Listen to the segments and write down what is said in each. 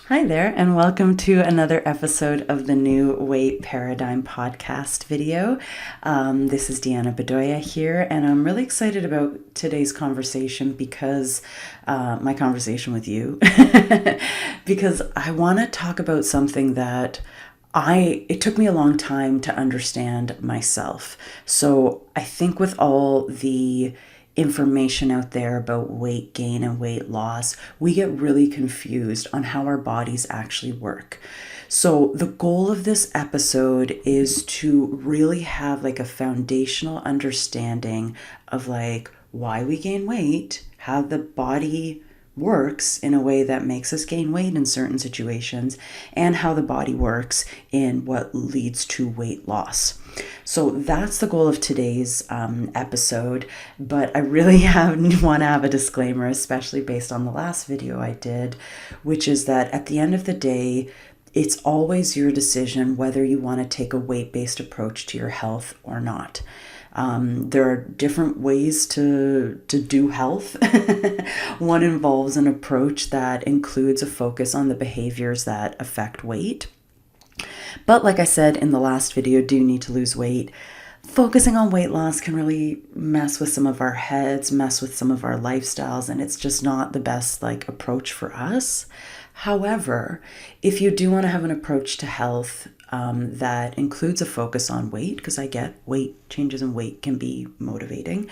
Hi there, and welcome to another episode of the New Weight Paradigm podcast video. This is Deanna Bedoya here, and I'm really excited about today's conversation because my conversation with you, because I want to talk about something that it took me a long time to understand myself. So I think with all the information out there about weight gain and weight loss, we get really confused on how our bodies actually work. So the goal of this episode is to really have like a foundational understanding of like why we gain weight, how the body works in a way that makes us gain weight in certain situations, and how the body works in what leads to weight loss. So that's the goal of today's episode, but I really want to have a disclaimer, especially based on the last video I did, which is that at the end of the day, it's always your decision whether you want to take a weight-based approach to your health or not. There are different ways to do health. One involves an approach that includes a focus on the behaviors that affect weight. But like I said in the last video, do you need to lose weight? Focusing on weight loss can really mess with some of our heads, mess with some of our lifestyles, and it's just not the best approach for us. However, if you do want to have an approach to health that includes a focus on weight, because I get changes in weight can be motivating,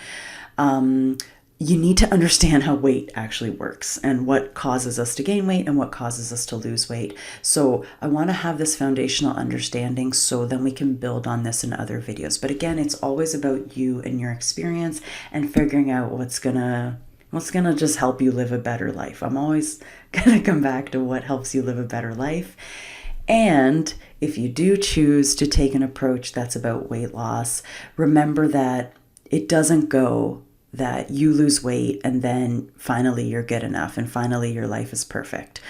you need to understand how weight actually works and what causes us to gain weight and what causes us to lose weight. So I want to have this foundational understanding so then we can build on this in other videos. But again, it's always about you and your experience and figuring out what's gonna just help you live a better life. I'm always gonna come back to what helps you live a better life. And if you do choose to take an approach that's about weight loss, remember that it doesn't go that you lose weight and then finally you're good enough and finally your life is perfect.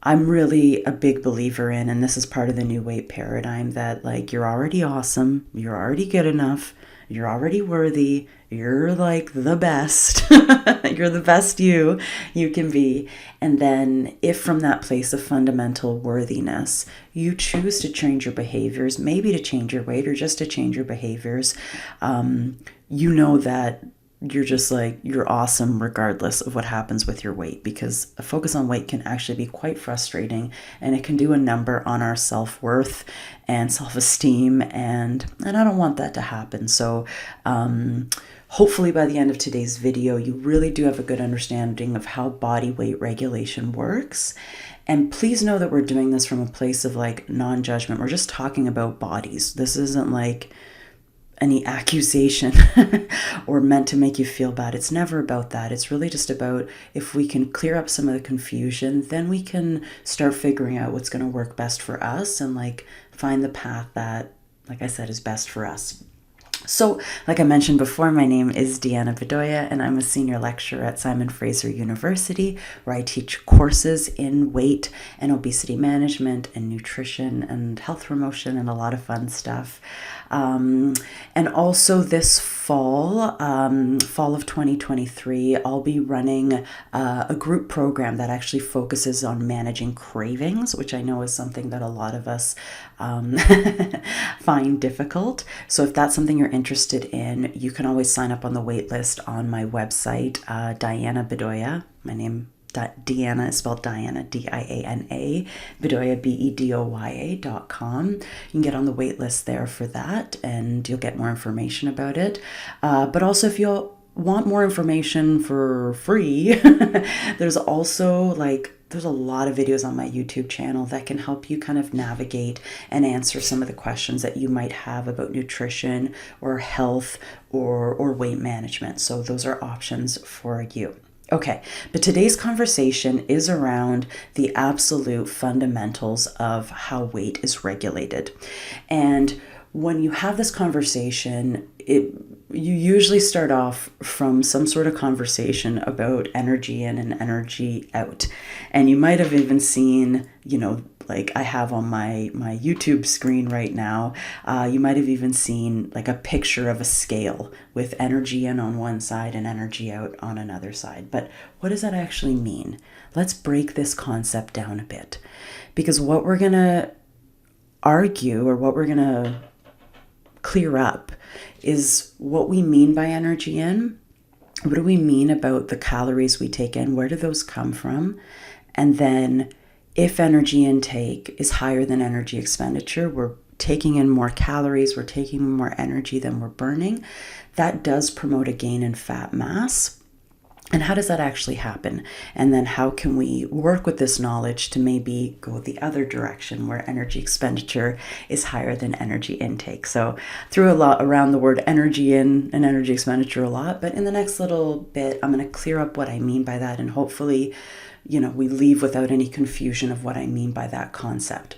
I'm really a big believer in, and this is part of the new weight paradigm, that you're already awesome, you're already good enough, you're already worthy, you're the best, you're the best you can be. And then if from that place of fundamental worthiness, you choose to change your behaviors, maybe to change your weight or just to change your behaviors, you know that you're awesome regardless of what happens with your weight, because a focus on weight can actually be quite frustrating and it can do a number on our self-worth and self-esteem, and I don't want that to happen. So hopefully by the end of today's video, you really do have a good understanding of how body weight regulation works. And please know that we're doing this from a place of non-judgment. We're just talking about bodies. This isn't any accusation or meant to make you feel bad. It's never about that. It's really just about, if we can clear up some of the confusion, then we can start figuring out what's going to work best for us and find the path that, like I said, is best for us. So, like I mentioned before, my name is Deanna Bedoya, and I'm a senior lecturer at Simon Fraser University, where I teach courses in weight and obesity management and nutrition and health promotion and a lot of fun stuff. And also this fall of 2023, I'll be running a group program that actually focuses on managing cravings, which I know is something that a lot of us find difficult. So if that's something you're interested in, you can always sign up on the wait list on my website, Diana Bedoya. My name Deanna is spelled Diana, D-I-A-N-A, Bedoya, BEDOYA.com. You can get on the wait list there for that, and you'll get more information about it. But also, if you'll want more information for free, there's also there's a lot of videos on my YouTube channel that can help you kind of navigate and answer some of the questions that you might have about nutrition or health or weight management. So those are options for you. Okay, but today's conversation is around the absolute fundamentals of how weight is regulated. And when you have this conversation, you usually start off from some sort of conversation about energy in and energy out. And you might have even seen, like I have on my YouTube screen right now. You might have even seen like a picture of a scale with energy in on one side and energy out on another side. But what does that actually mean? Let's break this concept down a bit, because what we're going to argue, or what we're going to clear up, is what we mean by energy in. What do we mean about the calories we take in? Where do those come from? And then if energy intake is higher than energy expenditure, we're taking in more calories, we're taking more energy than we're burning. That does promote a gain in fat mass. And how does that actually happen? And then how can we work with this knowledge to maybe go the other direction where energy expenditure is higher than energy intake? So threw a lot around the word energy in and energy expenditure a lot, but in the next little bit, I'm going to clear up what I mean by that, and hopefully, we leave without any confusion of what I mean by that concept.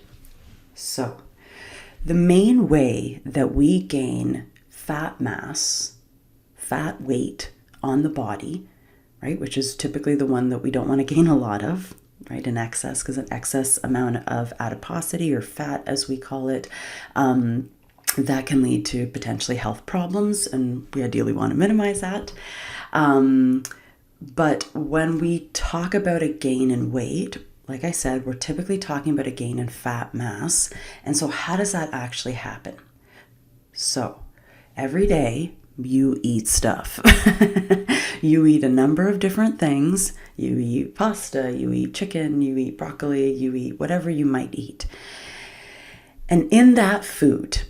So the main way that we gain fat mass, fat weight on the body, right, which is typically the one that we don't want to gain a lot of, right, in excess, because an excess amount of adiposity, or fat as we call it, that can lead to potentially health problems, and we ideally want to minimize that. But when we talk about a gain in weight, like I said, we're typically talking about a gain in fat mass. And so how does that actually happen? So every day you eat stuff. You eat a number of different things. You eat pasta, you eat chicken, you eat broccoli, you eat whatever you might eat. And in that food,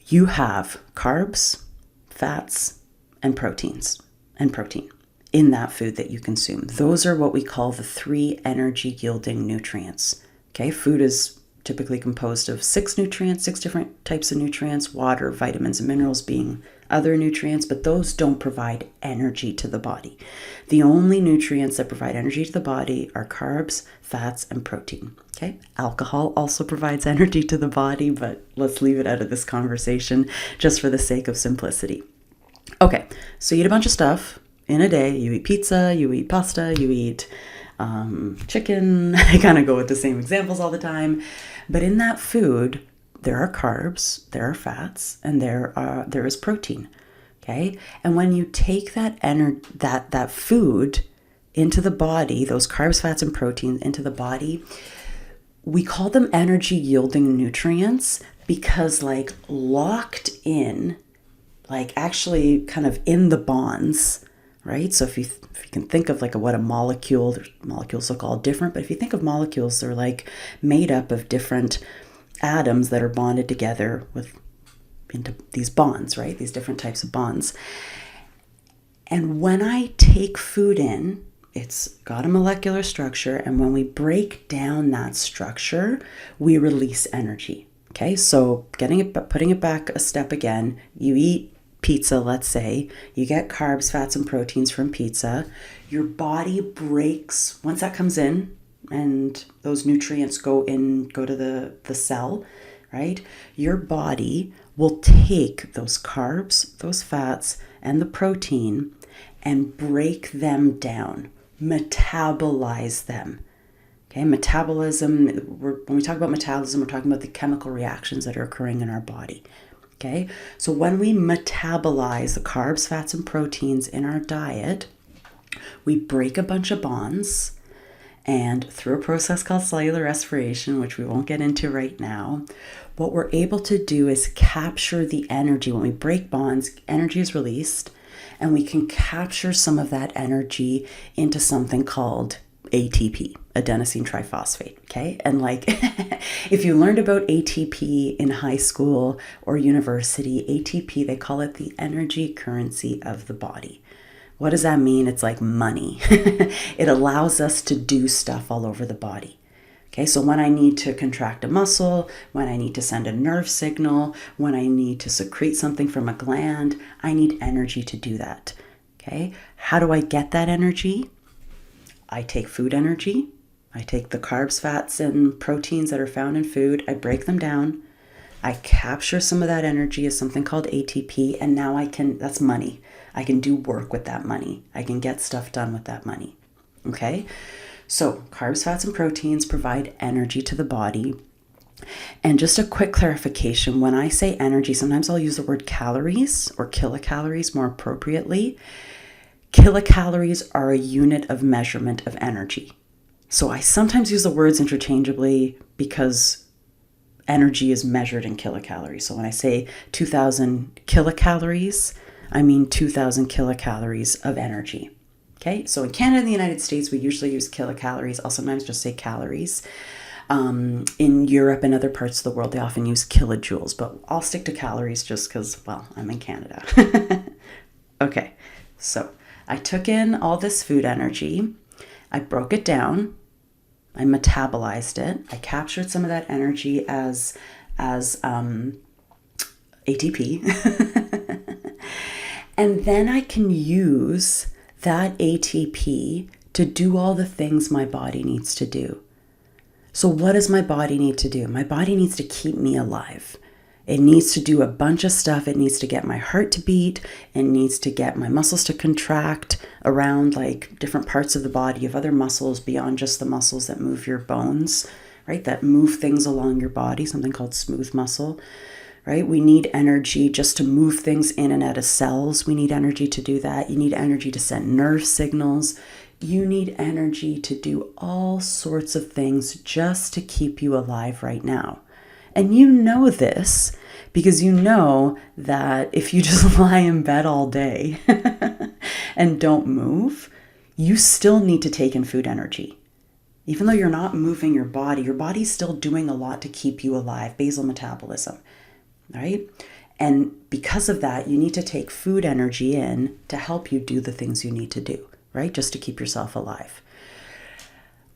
you have carbs, fats, and proteins, and protein in that food that you consume. Those are what we call the 3 energy yielding nutrients. Okay, food is typically composed of 6 nutrients, 6 different types of nutrients, water, vitamins, and minerals being other nutrients, but those don't provide energy to the body. The only nutrients that provide energy to the body are carbs, fats, and protein. Okay, alcohol also provides energy to the body, but let's leave it out of this conversation just for the sake of simplicity. Okay, so you eat a bunch of stuff in a day. You eat pizza, you eat pasta, you eat chicken. I kind of go with the same examples all the time. But in that food, there are carbs, there are fats, and there is protein. Okay? And when you take that food into the body, those carbs, fats, and proteins into the body, we call them energy yielding nutrients, because like locked in, like actually kind of in the bonds, right? So if you can think of like what a molecule, molecules look all different, but if you think of molecules, they're like made up of different atoms that are bonded together into these bonds, right? These different types of bonds. And when I take food in, it's got a molecular structure, and when we break down that structure, we release energy. Okay, so putting it back a step again, you eat pizza, let's say, you get carbs, fats, and proteins from pizza. Your body breaks, once that comes in and those nutrients go to the cell, right? Your body will take those carbs, those fats, and the protein and break them down, metabolize them. Okay, metabolism, when we talk about metabolism, we're talking about the chemical reactions that are occurring in our body. Okay, so when we metabolize the carbs, fats, and proteins in our diet, we break a bunch of bonds, and through a process called cellular respiration, which we won't get into right now, what we're able to do is capture the energy. When we break bonds, energy is released, and we can capture some of that energy into something called ATP, adenosine triphosphate, okay? And like, if you learned about ATP in high school or university, ATP, they call it the energy currency of the body. What does that mean? It's like money. It allows us to do stuff all over the body. Okay, so when I need to contract a muscle, when I need to send a nerve signal, when I need to secrete something from a gland, I need energy to do that. Okay, how do I get that energy? I take food energy. I take the carbs, fats, and proteins that are found in food. I break them down. I capture some of that energy as something called ATP, and now that's money. I can do work with that money. I can get stuff done with that money. Okay? So carbs, fats, and proteins provide energy to the body. And just a quick clarification, when I say energy, sometimes I'll use the word calories or kilocalories more appropriately. Kilocalories are a unit of measurement of energy. So I sometimes use the words interchangeably because energy is measured in kilocalories. So when I say 2,000 kilocalories, I mean 2,000 kilocalories of energy. Okay, so in Canada and the United States, we usually use kilocalories. I'll sometimes just say calories. In Europe and other parts of the world, they often use kilojoules, but I'll stick to calories just because, well, I'm in Canada. Okay, so I took in all this food energy. I broke it down. I metabolized it. I captured some of that energy as ATP. And then I can use that ATP to do all the things my body needs to do. So what does my body need to do? My body needs to keep me alive. It needs to do a bunch of stuff. It needs to get my heart to beat. It needs to get my muscles to contract around like different parts of the body. You have other muscles beyond just the muscles that move your bones, right? That move things along your body, something called smooth muscle, right? We need energy just to move things in and out of cells. We need energy to do that. You need energy to send nerve signals. You need energy to do all sorts of things just to keep you alive right now. And you know this because you know that if you just lie in bed all day and don't move, you still need to take in food energy. Even though you're not moving your body's still doing a lot to keep you alive, basal metabolism, right? And because of that, you need to take food energy in to help you do the things you need to do, right? Just to keep yourself alive.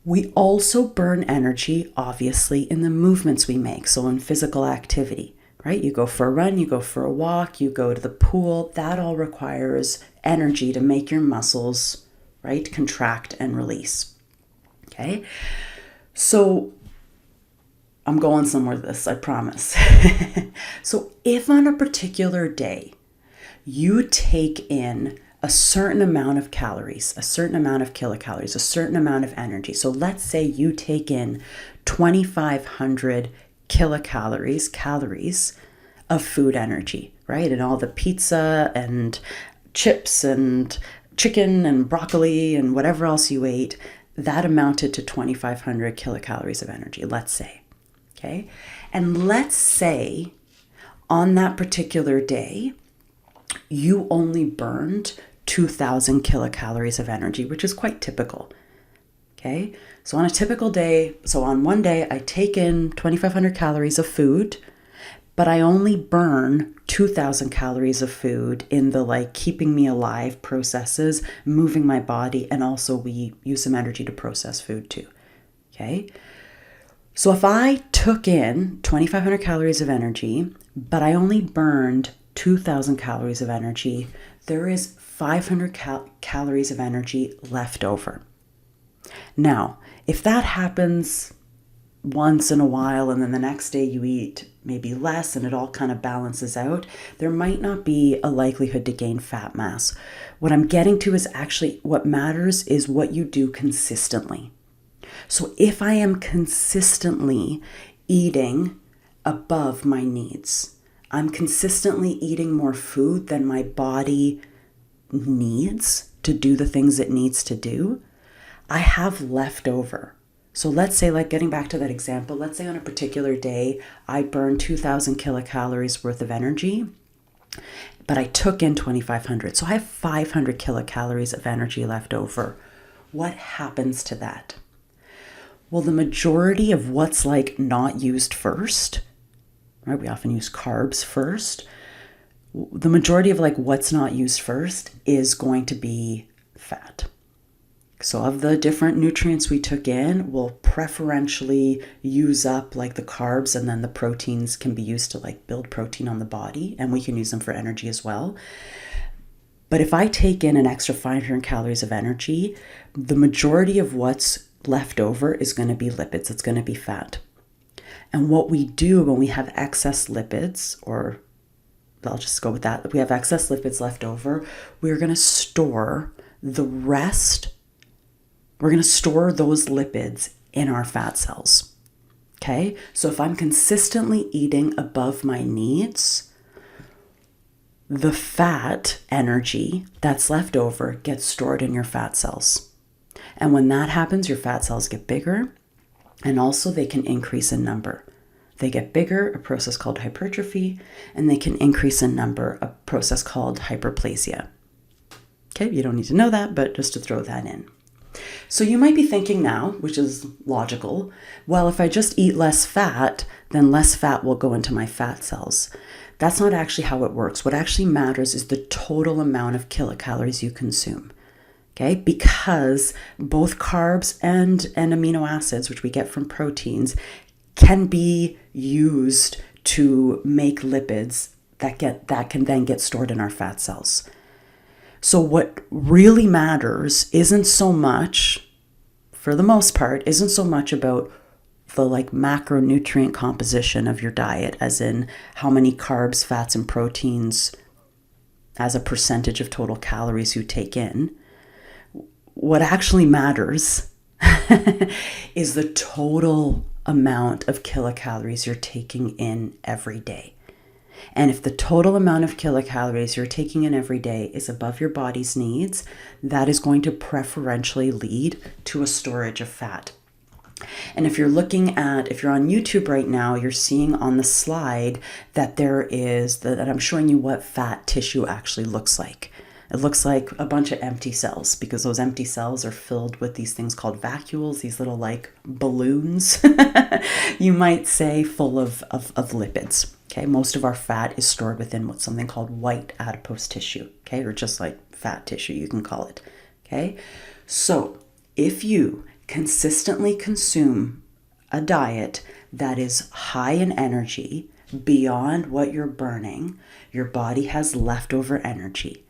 We also burn energy, obviously, in the movements we make. So in physical activity, right? You go for a run, you go for a walk, you go to the pool. That all requires energy to make your muscles, right, contract and release. Okay? So I'm going somewhere with this, I promise. So if on a particular day you take in a certain amount of calories, a certain amount of kilocalories, a certain amount of energy. So let's say you take in 2,500 calories of food energy, right? And all the pizza and chips and chicken and broccoli and whatever else you ate, that amounted to 2,500 kilocalories of energy, let's say, okay? And let's say on that particular day, you only burned 2,000 kilocalories of energy, which is quite typical. Okay. So on a typical day, so on one day, I take in 2,500 calories of food, but I only burn 2,000 calories of food in the like keeping me alive processes, moving my body, and also we use some energy to process food too. Okay. So if I took in 2,500 calories of energy, but I only burned 2,000 calories of energy, there is 500 calories of energy left over. Now, if that happens once in a while and then the next day you eat maybe less and it all kind of balances out, there might not be a likelihood to gain fat mass. What I'm getting to is actually what matters is what you do consistently. So if I am consistently eating above my needs, I'm consistently eating more food than my body needs to do the things it needs to do, I have leftover. So let's say, like getting back to that example, let's say on a particular day, I burn 2,000 kilocalories worth of energy, but I took in 2,500. So I have 500 kilocalories of energy left over. What happens to that? Well, the majority of what's like not used first, right? We often use carbs first. The majority of like what's not used first is going to be fat. So of the different nutrients we took in, we'll preferentially use up like the carbs, and then the proteins can be used to like build protein on the body, and we can use them for energy as well. But if I take in an extra 500 calories of energy, the majority of what's left over is going to be lipids. It's going to be fat. And what we do when we have excess lipids, or I'll just go with that, if we have excess lipids left over, we're going to store the rest We're going to store those lipids in our fat cells. Okay? So if I'm consistently eating above my needs, the fat energy that's left over gets stored in your fat cells. And when that happens, your fat cells get bigger, and also they can increase in number. They get bigger, a process called hypertrophy, and they can increase in number, a process called hyperplasia. Okay, you don't need to know that, but just to throw that in. So you might be thinking now, which is logical, well, if I just eat less fat, then less fat will go into my fat cells. That's not actually how it works. What actually matters is the total amount of kilocalories you consume. Okay, because both carbs and amino acids, which we get from proteins, can be used to make lipids that can then get stored in our fat cells. So what really matters isn't so much, for the most part, isn't so much about the macronutrient composition of your diet, as in how many carbs, fats, and proteins as a percentage of total calories you take in. What actually matters is the total amount of kilocalories you're taking in every day. And if the total amount of kilocalories you're taking in every day is above your body's needs, that is going to preferentially lead to a storage of fat. And if you're on YouTube right now, you're seeing on the slide that that I'm showing you what fat tissue actually looks like. It looks like a bunch of empty cells, because those empty cells are filled with these things called vacuoles, these little balloons, you might say, full of lipids. Okay, most of our fat is stored within what's something called white adipose tissue, okay, or just like fat tissue, you can call it. Okay, so if you consistently consume a diet that is high in energy beyond what you're burning, your body has leftover energy.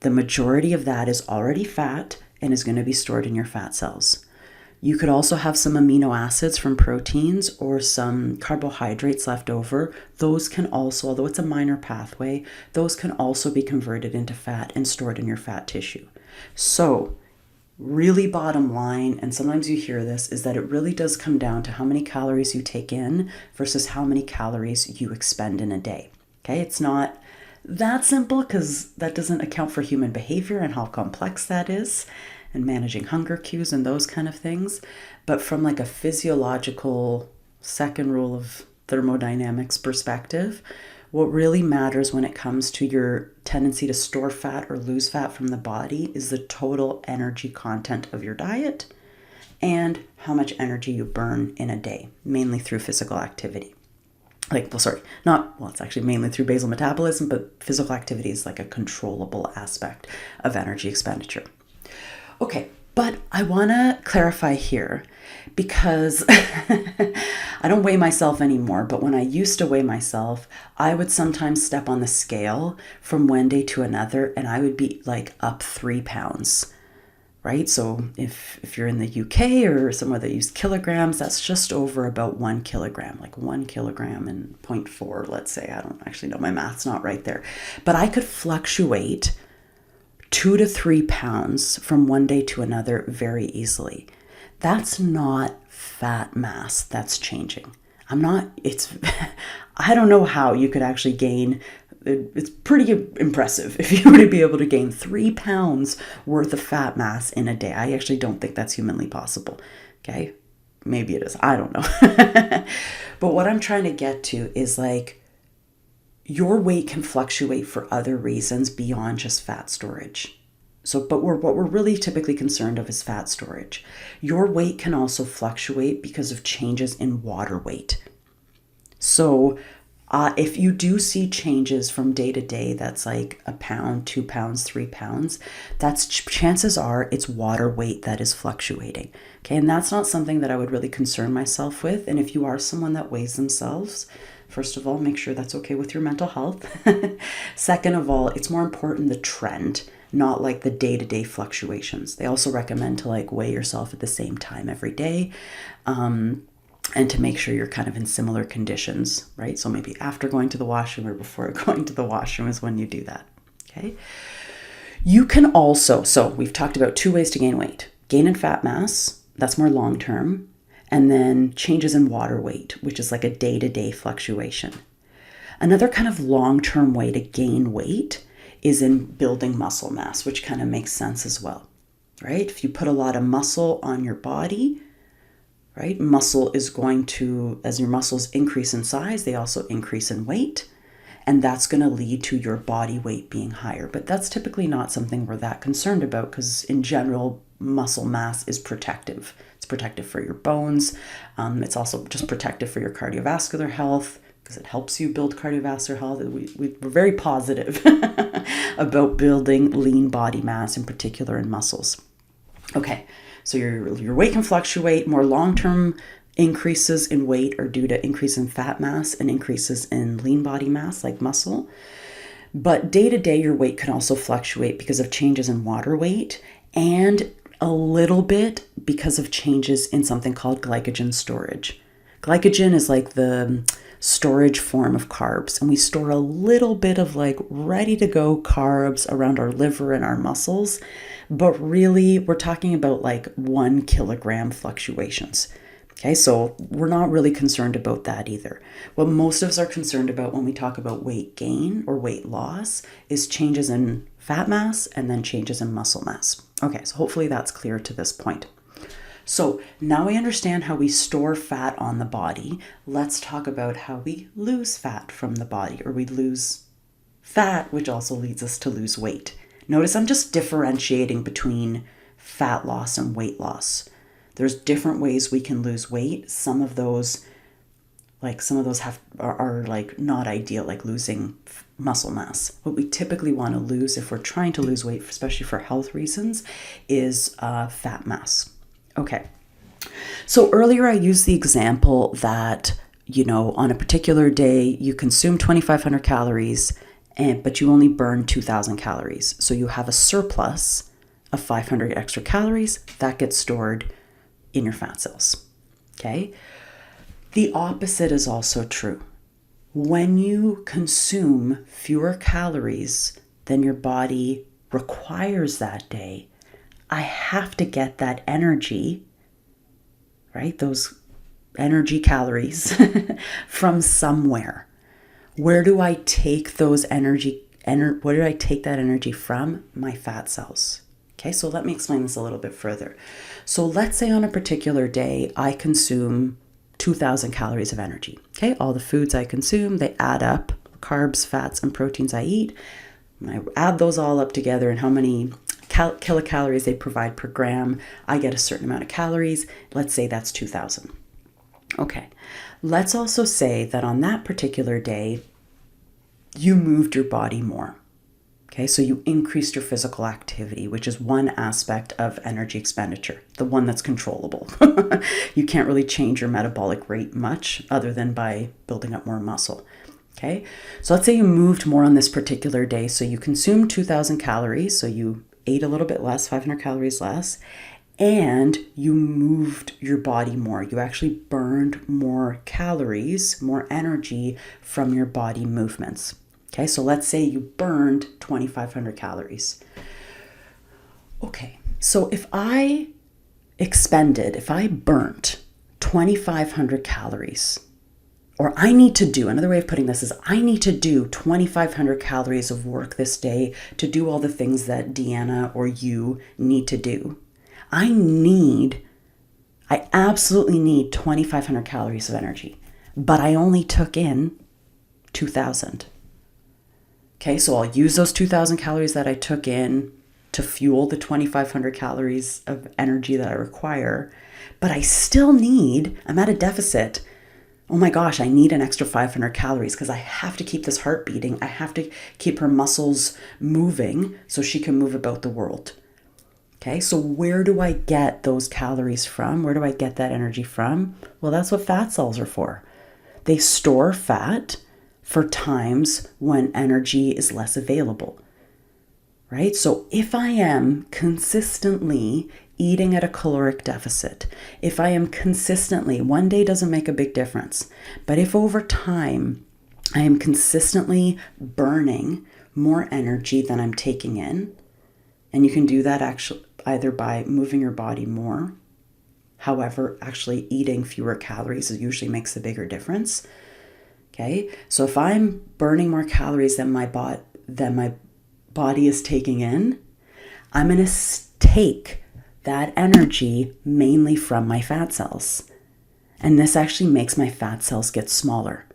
The majority of that is already fat and is going to be stored in your fat cells. You could also have some amino acids from proteins or some carbohydrates left over. Those can also, although it's a minor pathway, those can also be converted into fat and stored in your fat tissue. So, really bottom line, and sometimes you hear this, is that it really does come down to how many calories you take in versus how many calories you expend in a day. Okay, it's not that simple, because that doesn't account for human behavior and how complex that is, and managing hunger cues and those kind of things. But from a physiological second rule of thermodynamics perspective, what really matters when it comes to your tendency to store fat or lose fat from the body is the total energy content of your diet and how much energy you burn in a day, mainly through physical activity. It's actually mainly through basal metabolism, but physical activity is like a controllable aspect of energy expenditure. Okay, but I want to clarify here, because I don't weigh myself anymore, but when I used to weigh myself, I would sometimes step on the scale from one day to another, and I would be up 3 pounds. Right? So if you're in the UK or somewhere that use kilograms, that's just over about 1 kilogram, 1 kilogram and 0.4, let's say. I don't actually know. My math's not right there. But I could fluctuate 2 to 3 pounds from one day to another very easily. That's not fat mass that's changing. I don't know how you could actually gain. It's pretty impressive if you were to be able to gain 3 pounds worth of fat mass in a day. I actually don't think that's humanly possible. Okay, maybe it is. I don't know. But what I'm trying to get to is your weight can fluctuate for other reasons beyond just fat storage. What we're really typically concerned of is fat storage. Your weight can also fluctuate because of changes in water weight. So if you do see changes from day to day, that's a pound, 2 pounds, 3 pounds, chances are it's water weight that is fluctuating. Okay, and that's not something that I would really concern myself with. And if you are someone that weighs themselves, first of all, make sure that's okay with your mental health. Second of all, it's more important the trend, not the day-to-day fluctuations. They also recommend to weigh yourself at the same time every day. And to make sure you're kind of in similar conditions, right? So maybe after going to the washroom or before going to the washroom is when you do that, okay? You can also, so we've talked about 2 ways to gain weight. Gain in fat mass, that's more long term. And then changes in water weight, which is like a day-to-day fluctuation. Another kind of long-term way to gain weight is in building muscle mass, which kind of makes sense as well, right? If you put a lot of muscle on your body, right, muscle is going to, as your muscles increase in size, they also increase in weight. And that's going to lead to your body weight being higher. But that's typically not something we're that concerned about because in general, muscle mass is protective. It's protective for your bones. It's also just protective for your cardiovascular health because it helps you build cardiovascular health. We're very positive about building lean body mass, in particular in muscles. Okay, so your weight can fluctuate. More long-term increases in weight are due to increase in fat mass and increases in lean body mass like muscle. But day to day, your weight can also fluctuate because of changes in water weight and a little bit because of changes in something called glycogen storage. Glycogen is like the storage form of carbs, and we store a little bit of like ready to go carbs around our liver and our muscles. But really, we're talking about like 1 kilogram fluctuations. Okay, so we're not really concerned about that either. What most of us are concerned about when we talk about weight gain or weight loss is changes in fat mass and then changes in muscle mass. Okay, so hopefully that's clear to this point. So now we understand how we store fat on the body. Let's talk about how we lose fat from the body, or we lose fat, which also leads us to lose weight. Notice I'm just differentiating between fat loss and weight loss. There's different ways we can lose weight. Some of those are like not ideal, like losing muscle mass. What we typically want to lose if we're trying to lose weight, especially for health reasons, is fat mass. Okay. So earlier I used the example that, on a particular day, you consume 2,500 calories, but you only burn 2,000 calories. So you have a surplus of 500 extra calories that gets stored in your fat cells. Okay. The opposite is also true. When you consume fewer calories than your body requires that day, I have to get that energy, right? Those energy calories from somewhere. Where do I take those where do I take that energy from? My fat cells. Okay, so let me explain this a little bit further. So let's say on a particular day, I consume 2,000 calories of energy. Okay, all the foods I consume, they add up, carbs, fats, and proteins I eat. And I add those all up together and how many kilocalories they provide per gram. I get a certain amount of calories. Let's say that's 2,000. Okay, let's also say that on that particular day, you moved your body more. Okay, so you increased your physical activity, which is one aspect of energy expenditure, the one that's controllable. You can't really change your metabolic rate much other than by building up more muscle. Okay, so let's say you moved more on this particular day. So you consumed 2,000 calories, so you ate a little bit less, 500 calories less, and you moved your body more. You actually burned more calories, more energy from your body movements. Okay, so let's say you burned 2,500 calories. Okay, so if I burnt 2,500 calories, or another way of putting this is I need to do 2,500 calories of work this day to do all the things that Deanna or you need to do. I absolutely need 2,500 calories of energy, but I only took in 2,000. Okay, so I'll use those 2,000 calories that I took in to fuel the 2,500 calories of energy that I require, but I'm at a deficit. Oh my gosh, I need an extra 500 calories because I have to keep this heart beating. I have to keep her muscles moving so she can move about the world. Okay, so where do I get those calories from? Where do I get that energy from? Well, that's what fat cells are for. They store fat for times when energy is less available, right? So if I am consistently eating at a caloric deficit, if I am consistently, one day doesn't make a big difference, but if over time I am consistently burning more energy than I'm taking in, and you can do that either by moving your body more. However, actually eating fewer calories usually makes a bigger difference. Okay, so if I'm burning more calories than my body is taking in, I'm going to take that energy mainly from my fat cells. And this actually makes my fat cells get smaller,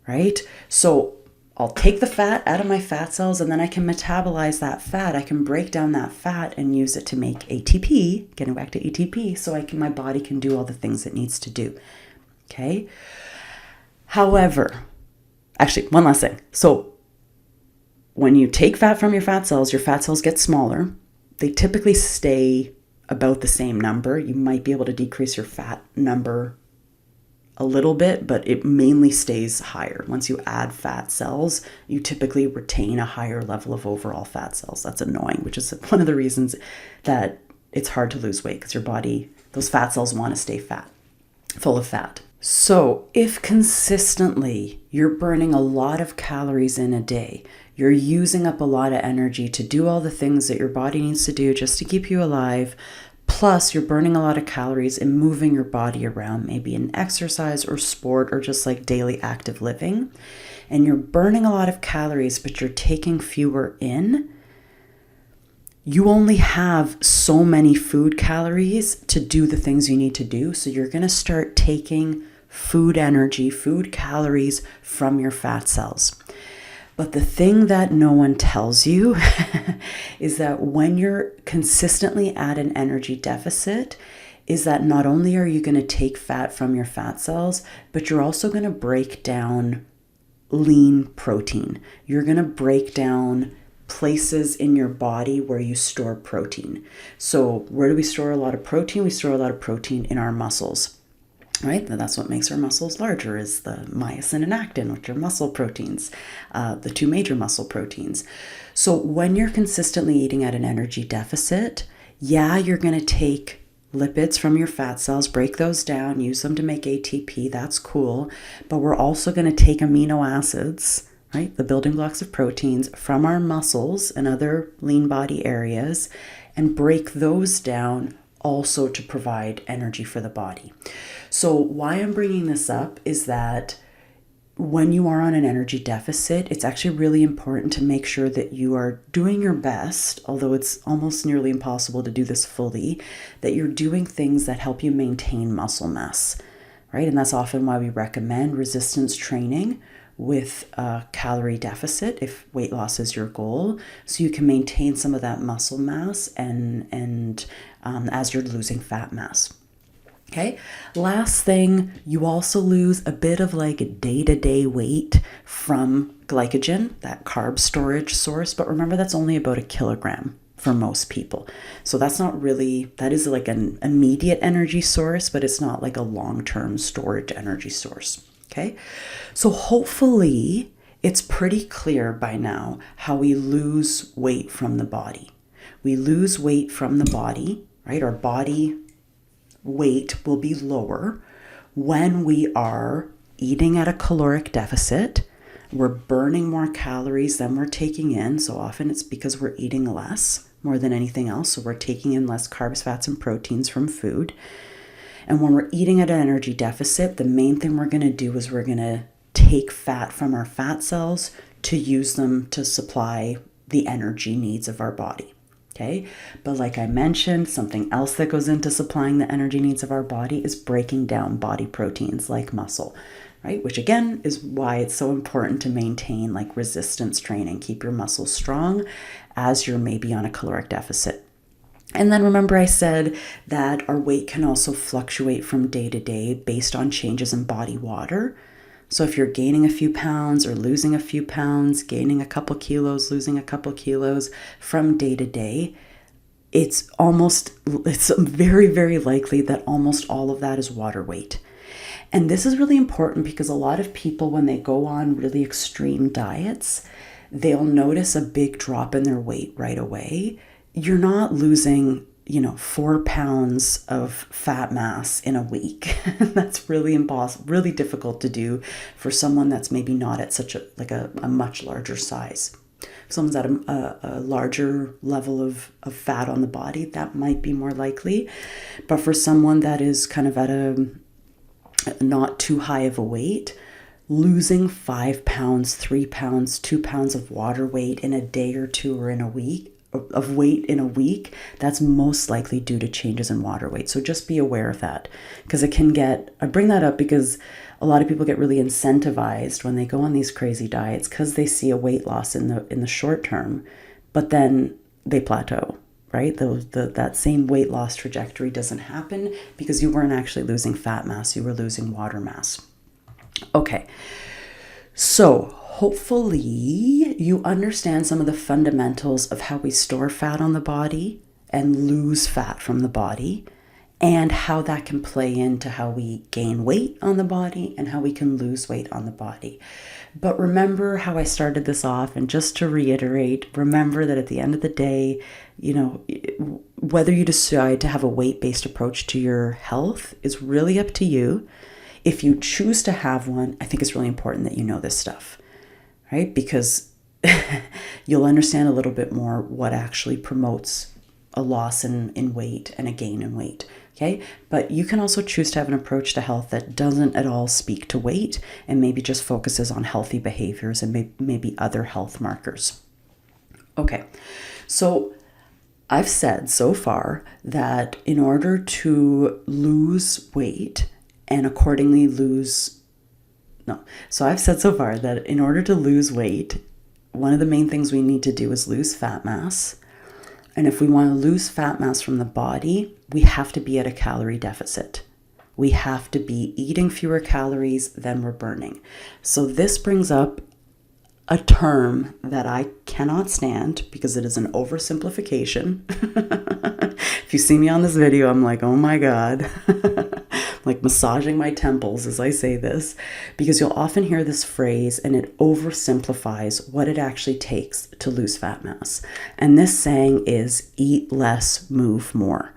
right? So I'll take the fat out of my fat cells and then I can metabolize that fat. I can break down that fat and use it to make ATP, getting back to ATP, so my body can do all the things it needs to do. Okay? However, actually, one last thing. So when you take fat from your fat cells get smaller. They typically stay about the same number. You might be able to decrease your fat number a little bit, but it mainly stays higher. Once you add fat cells, you typically retain a higher level of overall fat cells. That's annoying, which is one of the reasons that it's hard to lose weight, because your body, those fat cells want to stay full of fat. So if consistently you're burning a lot of calories in a day, you're using up a lot of energy to do all the things that your body needs to do just to keep you alive, plus you're burning a lot of calories in moving your body around, maybe in exercise or sport or just like daily active living, and you're burning a lot of calories, but you're taking fewer in, you only have so many food calories to do the things you need to do. So you're going to start taking food energy, food calories from your fat cells. But the thing that no one tells you is that when you're consistently at an energy deficit, is that not only are you going to take fat from your fat cells, but you're also going to break down lean protein. You're going to break down places in your body where you store protein. So where do we store a lot of protein? We store a lot of protein in our muscles. Right? That's what makes our muscles larger, is the myosin and actin, which are muscle proteins, the two major muscle proteins. So when you're consistently eating at an energy deficit, you're going to take lipids from your fat cells, break those down, use them to make ATP. That's cool. But we're also going to take amino acids, right? The building blocks of proteins, from our muscles and other lean body areas, and break those down also to provide energy for the body. So why I'm bringing this up is that when you are on an energy deficit, it's actually really important to make sure that you are doing your best, although it's almost nearly impossible to do this fully, that you're doing things that help you maintain muscle mass, right? And that's often why we recommend resistance training with a calorie deficit if weight loss is your goal, so you can maintain some of that muscle mass and as you're losing fat mass. Okay, last thing, you also lose a bit of like day-to-day weight from glycogen, that carb storage source, but remember that's only about 1 kilogram for most people. So that's not really, that is like an immediate energy source, but it's not like a long-term storage energy source. Okay, so hopefully it's pretty clear by now how we lose weight from the body. We lose weight from the body, right? Our body weight will be lower when we are eating at a caloric deficit. We're burning more calories than we're taking in. So often it's because we're eating less more than anything else. So we're taking in less carbs, fats, and proteins from food. And when we're eating at an energy deficit, the main thing we're going to do is we're going to take fat from our fat cells to use them to supply the energy needs of our body. Okay, but like I mentioned, something else that goes into supplying the energy needs of our body is breaking down body proteins like muscle, right? Which again is why it's so important to maintain like resistance training, keep your muscles strong as you're maybe on a caloric deficit. And then remember I said that our weight can also fluctuate from day to day based on changes in body water. So if you're gaining a few pounds or losing a few pounds, gaining a couple kilos, losing a couple kilos from day to day, it's very, very likely that almost all of that is water weight. And this is really important because a lot of people, when they go on really extreme diets, they'll notice a big drop in their weight right away. You're not losing 4 pounds of fat mass in a week. That's really impossible, really difficult to do for someone that's maybe not at such a much larger size. If someone's at a larger level of fat on the body, that might be more likely. But for someone that is kind of at a not too high of a weight, losing 5 pounds, 3 pounds, 2 pounds of water weight in a day or two or in a week, of weight in a week, that's most likely due to changes in water weight. So just be aware of that, because it can get, I bring that up because a lot of people get really incentivized when they go on these crazy diets because they see a weight loss in the short term, but then they plateau, right? That same weight loss trajectory doesn't happen because you weren't actually losing fat mass, you were losing water mass. Okay, so hopefully you understand some of the fundamentals of how we store fat on the body and lose fat from the body, and how that can play into how we gain weight on the body and how we can lose weight on the body. But remember how I started this off, and just to reiterate, remember that at the end of the day, whether you decide to have a weight-based approach to your health is really up to you. If you choose to have one, I think it's really important that you know this stuff, right? Because you'll understand a little bit more what actually promotes a loss in weight and a gain in weight, okay? But you can also choose to have an approach to health that doesn't at all speak to weight and maybe just focuses on healthy behaviors and maybe other health markers. Okay, so I've said so far that in order to lose weight and accordingly I've said so far that in order to lose weight, one of the main things we need to do is lose fat mass. And if we want to lose fat mass from the body, we have to be at a calorie deficit. We have to be eating fewer calories than we're burning. So this brings up a term that I cannot stand because it is an oversimplification. If you see me on this video, I'm like, oh my God, like massaging my temples as I say this, because you'll often hear this phrase and it oversimplifies what it actually takes to lose fat mass. And this saying is eat less, move more.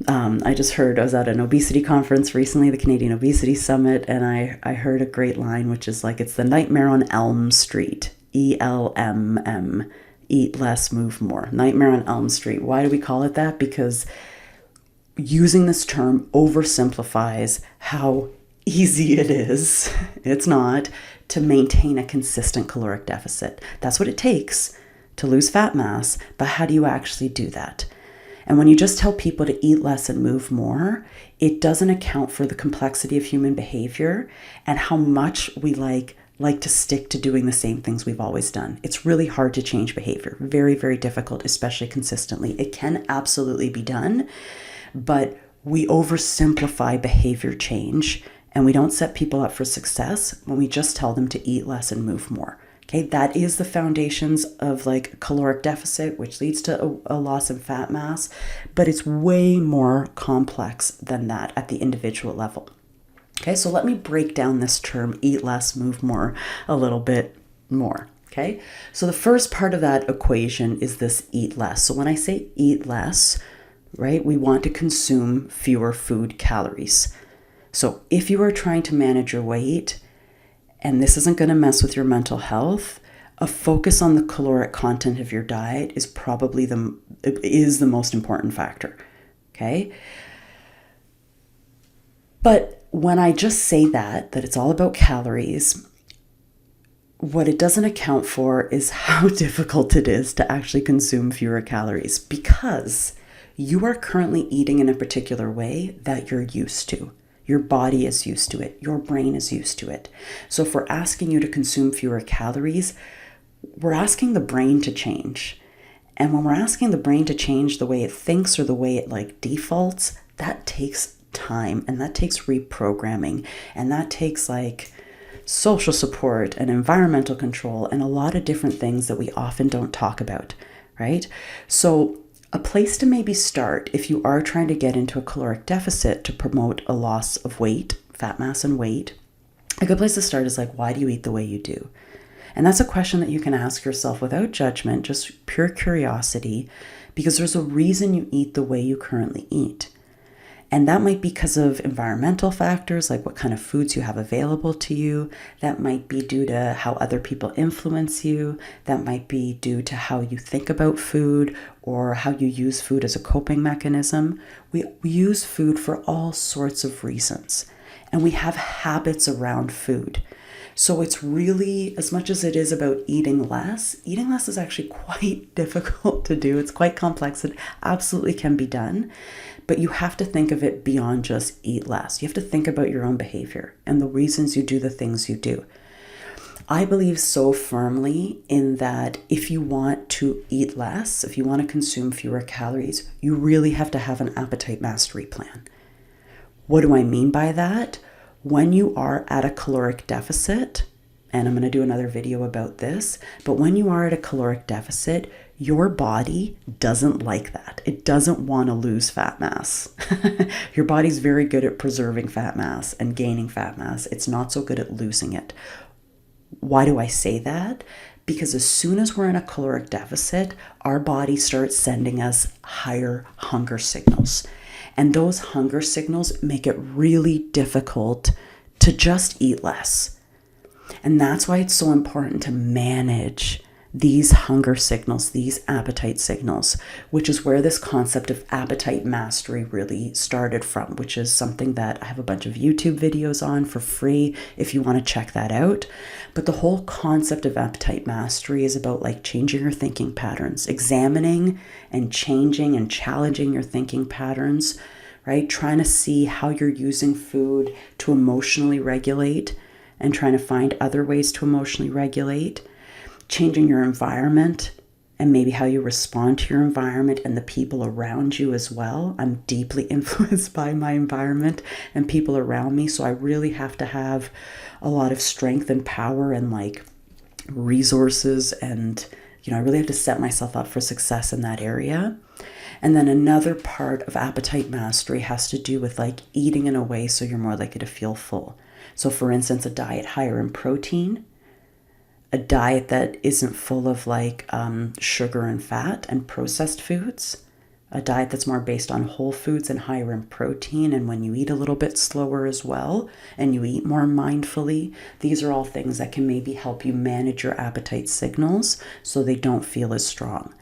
I was at an obesity conference recently, the Canadian Obesity Summit, and I heard a great line, which is like, it's the nightmare on Elm Street, ELMM, eat less, move more. Nightmare on Elm Street. Why do we call it that? Because using this term oversimplifies how easy it is, it's not, to maintain a consistent caloric deficit. That's what it takes to lose fat mass, but how do you actually do that? And when you just tell people to eat less and move more, it doesn't account for the complexity of human behavior and how much we like to stick to doing the same things we've always done. It's really hard to change behavior. Very, very difficult, especially consistently. It can absolutely be done, but we oversimplify behavior change and we don't set people up for success when we just tell them to eat less and move more. Okay, that is the foundations of like caloric deficit, which leads to a loss in fat mass, but it's way more complex than that at the individual level. Okay, so let me break down this term, eat less, move more, a little bit more. Okay, so the first part of that equation is this eat less. So when I say eat less, right, we want to consume fewer food calories. So if you are trying to manage your weight, and this isn't going to mess with your mental health, a focus on the caloric content of your diet is probably the most important factor, okay? But when I just say that it's all about calories, what it doesn't account for is how difficult it is to actually consume fewer calories, because you are currently eating in a particular way that you're used to. Your body is used to it. Your brain is used to it. So if we're asking you to consume fewer calories, we're asking the brain to change. And when we're asking the brain to change the way it thinks or the way it like defaults, that takes time and that takes reprogramming and that takes like social support and environmental control and a lot of different things that we often don't talk about, right? So a place to maybe start if you are trying to get into a caloric deficit to promote a loss of weight, fat mass and weight, a good place to start is like, why do you eat the way you do? And that's a question that you can ask yourself without judgment, just pure curiosity, because there's a reason you eat the way you currently eat. And that might be because of environmental factors, like what kind of foods you have available to you. That might be due to how other people influence you. That might be due to how you think about food or how you use food as a coping mechanism. We use food for all sorts of reasons, and we have habits around food. So it's really, as much as it is about eating less is actually quite difficult to do. It's quite complex. It absolutely can be done. But you have to think of it beyond just eat less. You have to think about your own behavior and the reasons you do the things you do. I believe so firmly in that if you want to eat less, if you want to consume fewer calories, you really have to have an appetite mastery plan. What do I mean by that? When you are at a caloric deficit, and I'm going to do another video about this, but when you are at a caloric deficit, your body doesn't like that. It doesn't want to lose fat mass. Your body's very good at preserving fat mass and gaining fat mass. It's not so good at losing it. Why do I say that? Because as soon as we're in a caloric deficit, our body starts sending us higher hunger signals. And those hunger signals make it really difficult to just eat less. And that's why it's so important to manage these hunger signals, these appetite signals, which is where this concept of appetite mastery really started from, which is something that I have a bunch of YouTube videos on for free if you want to check that out. But the whole concept of appetite mastery is about like changing your thinking patterns, examining and changing and challenging your thinking patterns, right? Trying to see how you're using food to emotionally regulate and trying to find other ways to emotionally regulate. Changing your environment and maybe how you respond to your environment and the people around you as well. I'm deeply influenced by my environment and people around me. So I really have to have a lot of strength and power and like resources. And, I really have to set myself up for success in that area. And then another part of appetite mastery has to do with like eating in a way so you're more likely to feel full. So for instance, a diet higher in protein, a diet that isn't full of like sugar and fat and processed foods, a diet that's more based on whole foods and higher in protein. And when you eat a little bit slower as well, and you eat more mindfully, these are all things that can maybe help you manage your appetite signals so they don't feel as strong.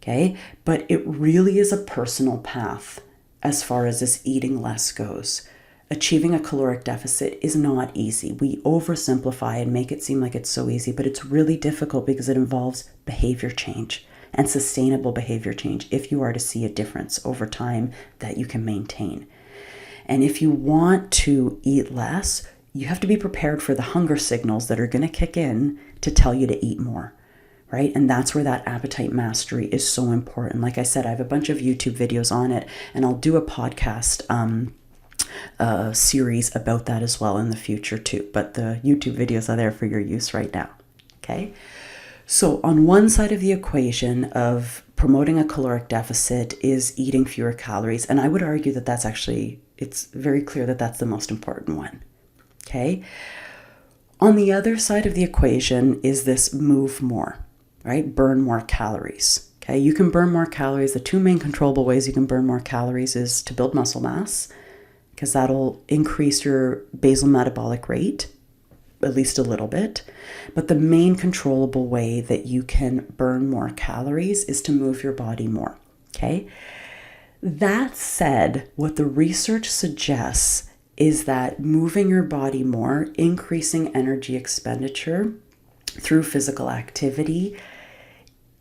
Okay. But it really is a personal path as far as this eating less goes. Achieving a caloric deficit is not easy. We oversimplify and make it seem like it's so easy, but it's really difficult because it involves behavior change and sustainable behavior change if you are to see a difference over time that you can maintain. And if you want to eat less, you have to be prepared for the hunger signals that are going to kick in to tell you to eat more, right? And that's where that appetite mastery is so important. Like I said, I have a bunch of YouTube videos on it, and I'll do a podcast series about that as well in the future too. But the YouTube videos are there for your use right now. Okay. So on one side of the equation of promoting a caloric deficit is eating fewer calories. And I would argue that that's actually, it's very clear that that's the most important one. Okay. On the other side of the equation is this move more, right? Burn more calories. Okay. You can burn more calories. The two main controllable ways you can burn more calories is to build muscle mass, because that'll increase your basal metabolic rate, at least a little bit. But the main controllable way that you can burn more calories is to move your body more, okay? That said, what the research suggests is that moving your body more, increasing energy expenditure through physical activity,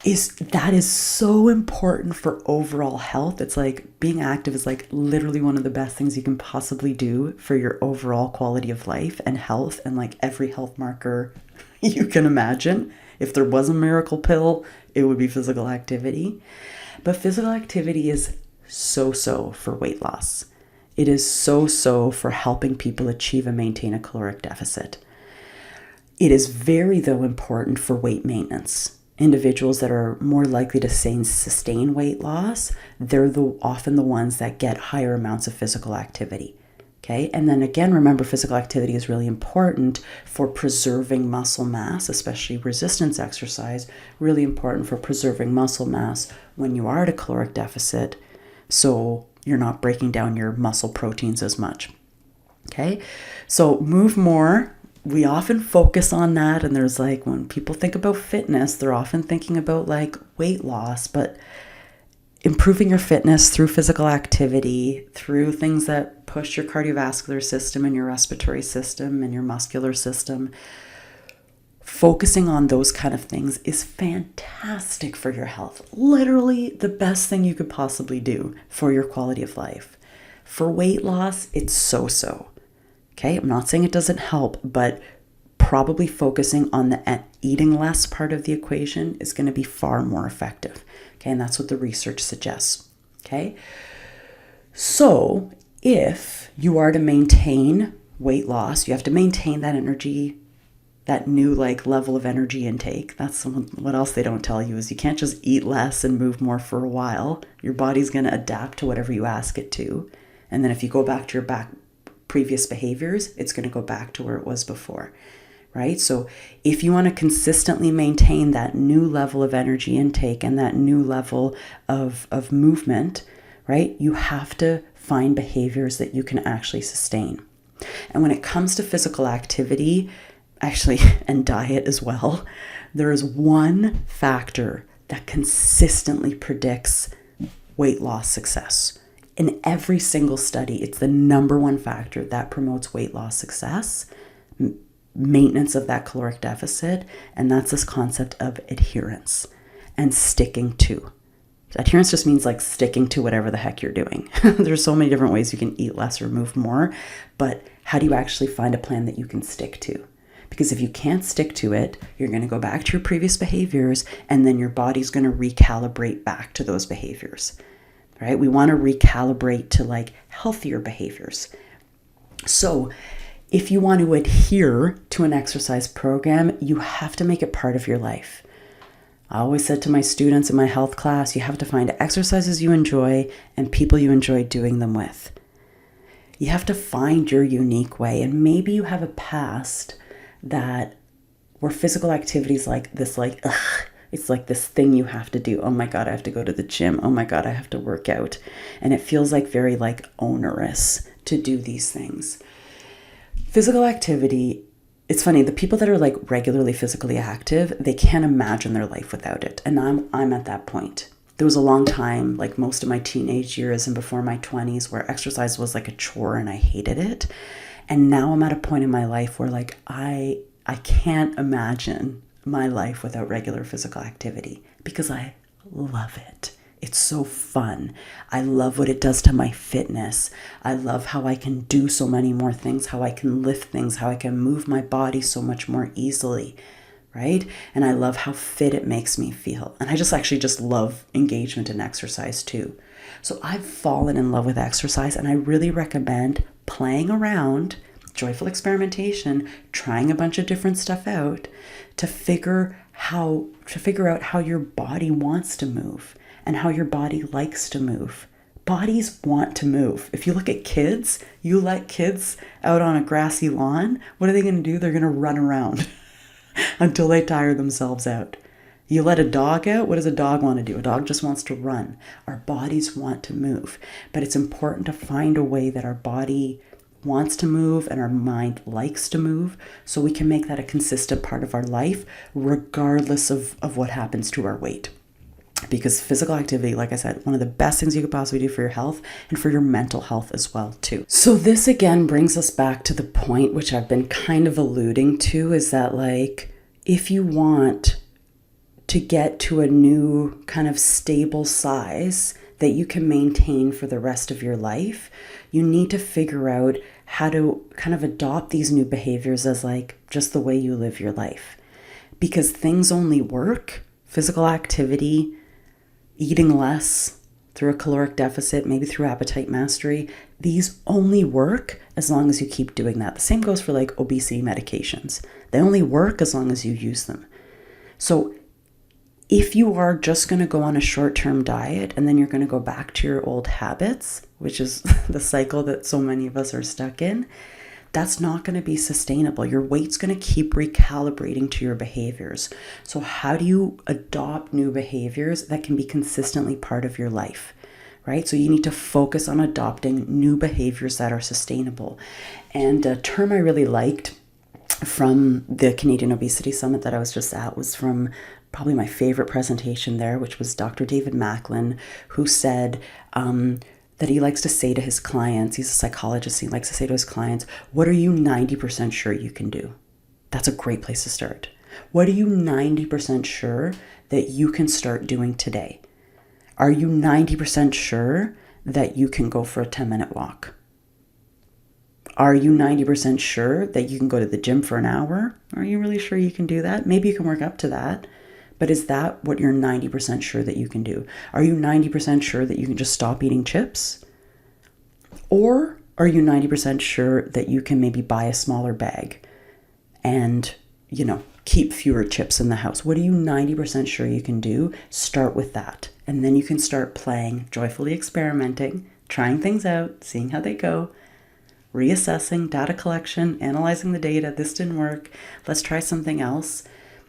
that is so important for overall health. It's like being active is like literally one of the best things you can possibly do for your overall quality of life and health, and like every health marker you can imagine. If there was a miracle pill, it would be physical activity. But physical activity is so for weight loss. It is so for helping people achieve and maintain a caloric deficit. It is very, though, important for weight maintenance. Individuals that are more likely to sustain weight loss, they're often the ones that get higher amounts of physical activity. Okay. And then again, remember, physical activity is really important for preserving muscle mass, especially resistance exercise, really important for preserving muscle mass when you are at a caloric deficit. So you're not breaking down your muscle proteins as much. Okay, so move more. We often focus on that, and there's like, when people think about fitness, they're often thinking about like weight loss, but improving your fitness through physical activity, through things that push your cardiovascular system and your respiratory system and your muscular system, focusing on those kind of things is fantastic for your health. Literally the best thing you could possibly do for your quality of life. For weight loss, it's so-so. Okay, I'm not saying it doesn't help, but probably focusing on the eating less part of the equation is going to be far more effective. Okay, and that's what the research suggests. Okay, so if you are to maintain weight loss, you have to maintain that energy, that new like level of energy intake. That's what else they don't tell you is you can't just eat less and move more for a while. Your body's going to adapt to whatever you ask it to. And then if you go back to your previous behaviors, it's going to go back to where it was before, right? So if you want to consistently maintain that new level of energy intake and that new level of movement, right, you have to find behaviors that you can actually sustain. And when it comes to physical activity, actually, and diet as well, there is one factor that consistently predicts weight loss success. In every single study, it's the number one factor that promotes weight loss success, maintenance of that caloric deficit, and that's this concept of adherence and sticking to. Adherence just means like sticking to whatever the heck you're doing. There's so many different ways you can eat less or move more, but how do you actually find a plan that you can stick to? Because if you can't stick to it, you're going to go back to your previous behaviors, and then your body's going to recalibrate back to those behaviors. Right? We want to recalibrate to like healthier behaviors. So if you want to adhere to an exercise program, you have to make it part of your life. I always said to my students in my health class, you have to find exercises you enjoy and people you enjoy doing them with. You have to find your unique way. And maybe you have a past that where physical activity is like this, like, ugh. It's like this thing you have to do. Oh my God, I have to go to the gym. Oh my God, I have to work out. And it feels like very like onerous to do these things. Physical activity, it's funny, the people that are like regularly physically active, they can't imagine their life without it. And I'm at that point. There was a long time, like most of my teenage years and before my 20s, where exercise was like a chore and I hated it. And now I'm at a point in my life where like I can't imagine my life without regular physical activity because I love it. It's so fun. I love what it does to my fitness. I love how I can do so many more things, how I can lift things, how I can move my body so much more easily, right? And I love how fit it makes me feel. And I just love engagement in exercise too. So I've fallen in love with exercise, and I really recommend playing around, joyful experimentation, trying a bunch of different stuff out to figure out how your body wants to move and how your body likes to move. Bodies want to move. If you look at kids, you let kids out on a grassy lawn, what are they going to do? They're going to run around until they tire themselves out. You let a dog out, what does a dog want to do? A dog just wants to run. Our bodies want to move, but it's important to find a way that our body wants to move and our mind likes to move so we can make that a consistent part of our life regardless of what happens to our weight. Because physical activity, like I said, one of the best things you could possibly do for your health and for your mental health as well too. So this again brings us back to the point which I've been kind of alluding to, is that like if you want to get to a new kind of stable size that you can maintain for the rest of your life, you need to figure out how to kind of adopt these new behaviors as like just the way you live your life. Because things only work, physical activity, eating less through a caloric deficit, maybe through appetite mastery, these only work as long as you keep doing that. The same goes for like obesity medications. They only work as long as you use them. So if you are just going to go on a short-term diet and then you're going to go back to your old habits, which is the cycle that so many of us are stuck in, that's not going to be sustainable. Your weight's going to keep recalibrating to your behaviors. So how do you adopt new behaviors that can be consistently part of your life, right? So you need to focus on adopting new behaviors that are sustainable. And a term I really liked from the Canadian Obesity Summit that I was just at was from probably my favorite presentation there, which was Dr. David Macklin, who said that he likes to say to his clients, he's a psychologist, he likes to say to his clients, what are you 90% sure you can do? That's a great place to start. What are you 90% sure that you can start doing today? Are you 90% sure that you can go for a 10-minute walk? Are you 90% sure that you can go to the gym for an hour? Are you really sure you can do that? Maybe you can work up to that, but is that what you're 90% sure that you can do? Are you 90% sure that you can just stop eating chips? Or are you 90% sure that you can maybe buy a smaller bag and, keep fewer chips in the house? What are you 90% sure you can do? Start with that. And then you can start playing, joyfully experimenting, trying things out, seeing how they go, reassessing, data collection, analyzing the data. This didn't work. Let's try something else,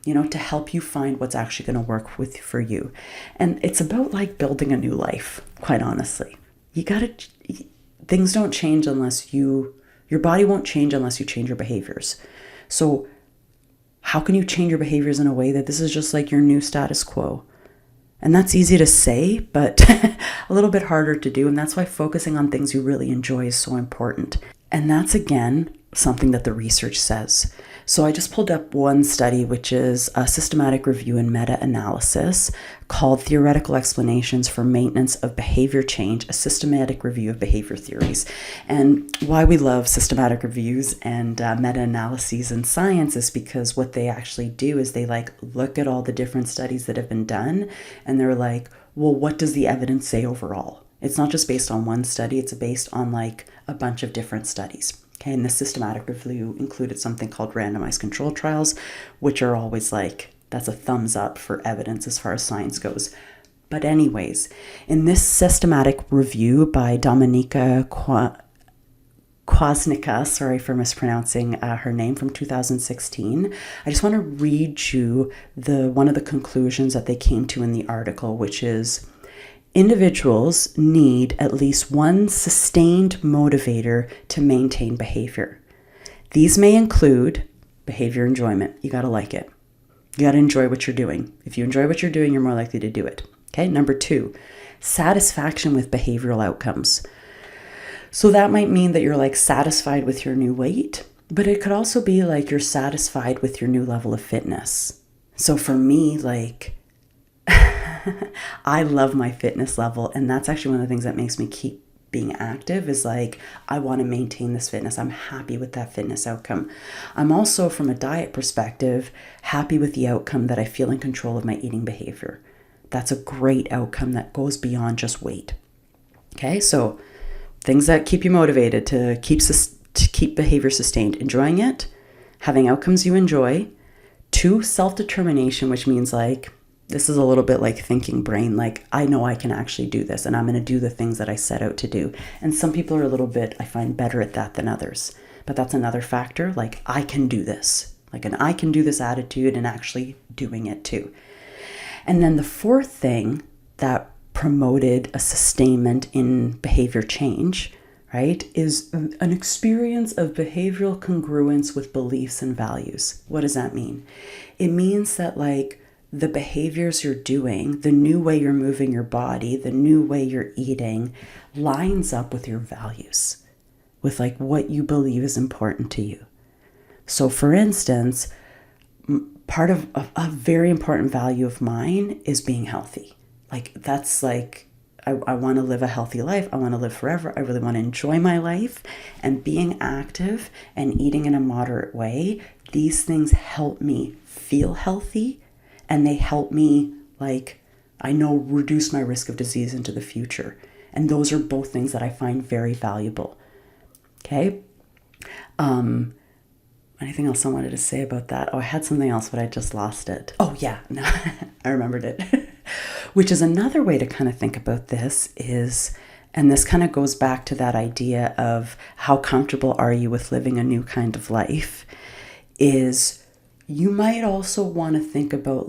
to help you find what's actually going to work for you. And it's about like building a new life, quite honestly. Things don't change unless your body won't change unless you change your behaviors. So how can you change your behaviors in a way that this is just like your new status quo? And that's easy to say, but a little bit harder to do. And that's why focusing on things you really enjoy is so important. And that's, again, something that the research says. So I just pulled up one study, which is a systematic review and meta-analysis called Theoretical Explanations for Maintenance of Behavior Change, a systematic review of behavior theories. And why we love systematic reviews and meta-analyses in science is because what they actually do is they look at all the different studies that have been done, and they're like, well, what does the evidence say overall? It's not just based on one study, it's based on a bunch of different studies. Okay, and the systematic review included something called randomized control trials, which are always that's a thumbs up for evidence as far as science goes. But anyways, in this systematic review by Dominika Kwasnicka, sorry for mispronouncing her name, from 2016, I just want to read you one of the conclusions that they came to in the article, which is, individuals need at least one sustained motivator to maintain behavior. These may include behavior enjoyment. You got to like it. You got to enjoy what you're doing. If you enjoy what you're doing, you're more likely to do it. Okay, number 2, satisfaction with behavioral outcomes. So that might mean that you're satisfied with your new weight, but it could also be you're satisfied with your new level of fitness. So for me, I love my fitness level, and that's actually one of the things that makes me keep being active is I want to maintain this fitness. I'm happy with that fitness outcome. I'm also, from a diet perspective, happy with the outcome that I feel in control of my eating behavior. That's a great outcome that goes beyond just weight. Okay, so things that keep you motivated to keep behavior sustained: enjoying it, having outcomes you enjoy. 2, self-determination, which means this is a little bit like thinking brain. I know I can actually do this, and I'm going to do the things that I set out to do. And some people are a little bit, I find, better at that than others. But that's another factor. I can do this. An I can do this attitude and actually doing it too. And then the 4th thing that promoted a sustainment in behavior change, right, is an experience of behavioral congruence with beliefs and values. What does that mean? It means that the behaviors you're doing, the new way you're moving your body, the new way you're eating lines up with your values, with what you believe is important to you. So for instance, part of a very important value of mine is being healthy. That's I want to live a healthy life. I want to live forever. I really want to enjoy my life, and being active and eating in a moderate way. These things help me feel healthy. And they help me, I know, reduce my risk of disease into the future. And those are both things that I find very valuable. Okay? Anything else I wanted to say about that? Oh, I had something else, but I just lost it. Oh, yeah. No, I remembered it. Which is another way to kind of think about this is, and this kind of goes back to that idea of how comfortable are you with living a new kind of life, is you might also want to think about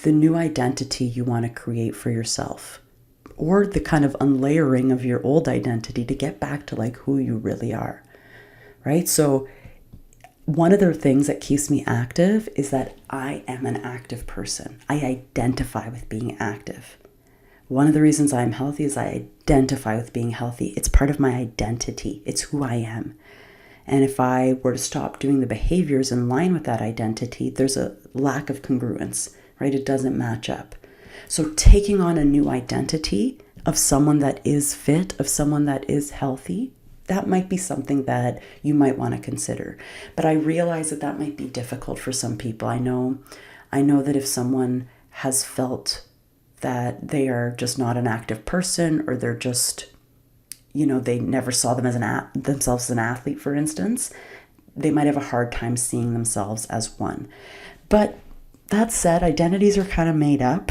the new identity you want to create for yourself. or the kind of unlayering of your old identity to get back to like who you really are, right? So one of the things that keeps me active is that I am an active person. I identify with being active. One of the reasons I'm healthy is I identify with being healthy. It's part of my identity. It's who I am. And if I were to stop doing the behaviors in line with that identity, there's a lack of congruence, right? It doesn't match up. So taking on a new identity of someone that is fit, of someone that is healthy, that might be something that you might want to consider. But I realize that that might be difficult for some people. I know that if someone has felt that they are just not an active person, or they're just, they never saw them as themselves as an athlete, for instance, they might have a hard time seeing themselves as one. But that said, identities are kind of made up.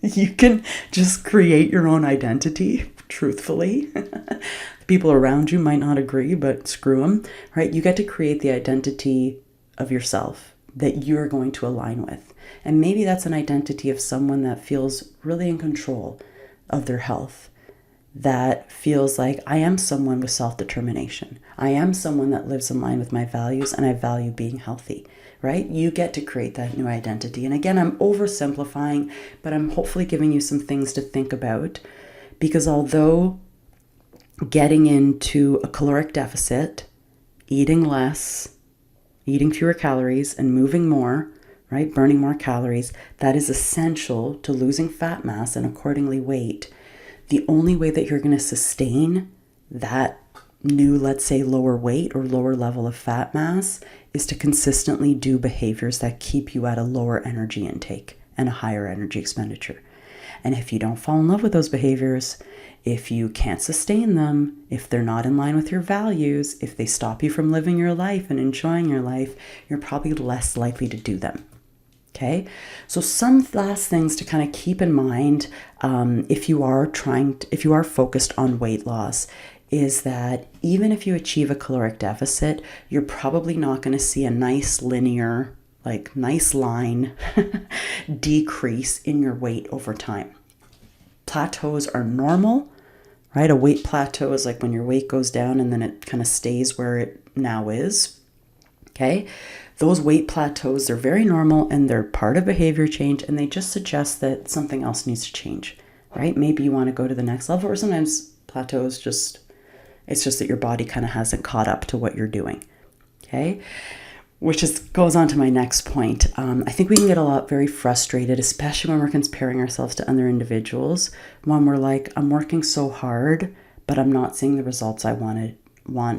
You can just create your own identity, truthfully. People around you might not agree, but screw them, right? You get to create the identity of yourself that you're going to align with. And maybe that's an identity of someone that feels really in control of their health, that feels like I am someone with self-determination. I am someone that lives in line with my values, and I value being healthy, right? You get to create that new identity. And again, I'm oversimplifying, but I'm hopefully giving you some things to think about, because although getting into a caloric deficit, eating less, eating fewer calories, and moving more, right, burning more calories, that is essential to losing fat mass and accordingly weight. The only way that you're going to sustain that new, let's say, lower weight or lower level of fat mass is to consistently do behaviors that keep you at a lower energy intake and a higher energy expenditure. And if you don't fall in love with those behaviors, if you can't sustain them, if they're not in line with your values, if they stop you from living your life and enjoying your life, you're probably less likely to do them. Okay, so some last things to kind of keep in mind if you are focused on weight loss is that even if you achieve a caloric deficit, you're probably not going to see a nice linear, nice line decrease in your weight over time. Plateaus are normal, right? A weight plateau is like when your weight goes down and then it kind of stays where it now is. Okay, those weight plateaus are very normal, and they're part of behavior change, and they just suggest that something else needs to change, right? Maybe you want to go to the next level, or sometimes plateaus it's just that your body kind of hasn't caught up to what you're doing. Okay, which goes on to my next point. I think we can get very frustrated, especially when we're comparing ourselves to other individuals, when we're like, I'm working so hard, but I'm not seeing the results I want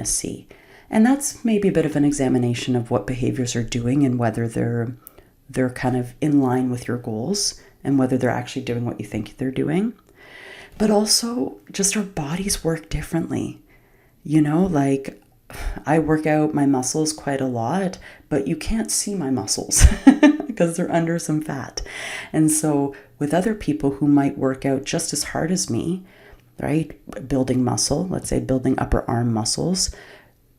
to see. And that's maybe a bit of an examination of what behaviors are doing and whether they're kind of in line with your goals and whether they're actually doing what you think they're doing. But also, just our bodies work differently. I work out my muscles quite a lot, but you can't see my muscles because they're under some fat. And so with other people who might work out just as hard as me, right, building muscle, let's say building upper arm muscles,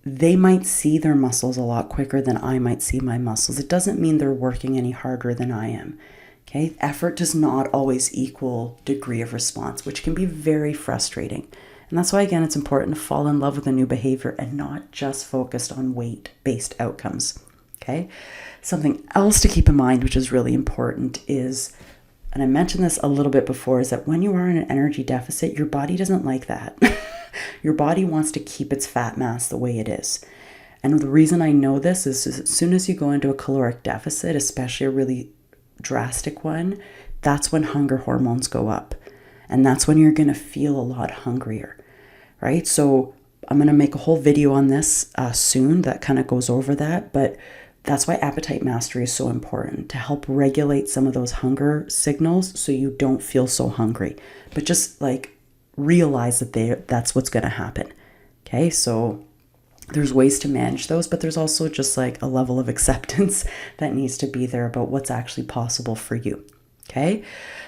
they might see their muscles a lot quicker than I might see my muscles. It doesn't mean they're working any harder than I am. Okay, effort does not always equal degree of response, which can be very frustrating. And that's why, again, it's important to fall in love with a new behavior and not just focused on weight-based outcomes. Okay, something else to keep in mind, which is really important, is, and I mentioned this a little bit before, is that when you are in an energy deficit, your body doesn't like that. Your body wants to keep its fat mass the way it is. And the reason I know this is as soon as you go into a caloric deficit, especially a really drastic one, that's when hunger hormones go up. And that's when you're going to feel a lot hungrier, right? So I'm going to make a whole video on this soon that kind of goes over that. But that's why appetite mastery is so important, to help regulate some of those hunger signals so you don't feel so hungry. But just realize that that's what's going to happen. Okay, so there's ways to manage those, but there's also just a level of acceptance that needs to be there about what's actually possible for you. Okay,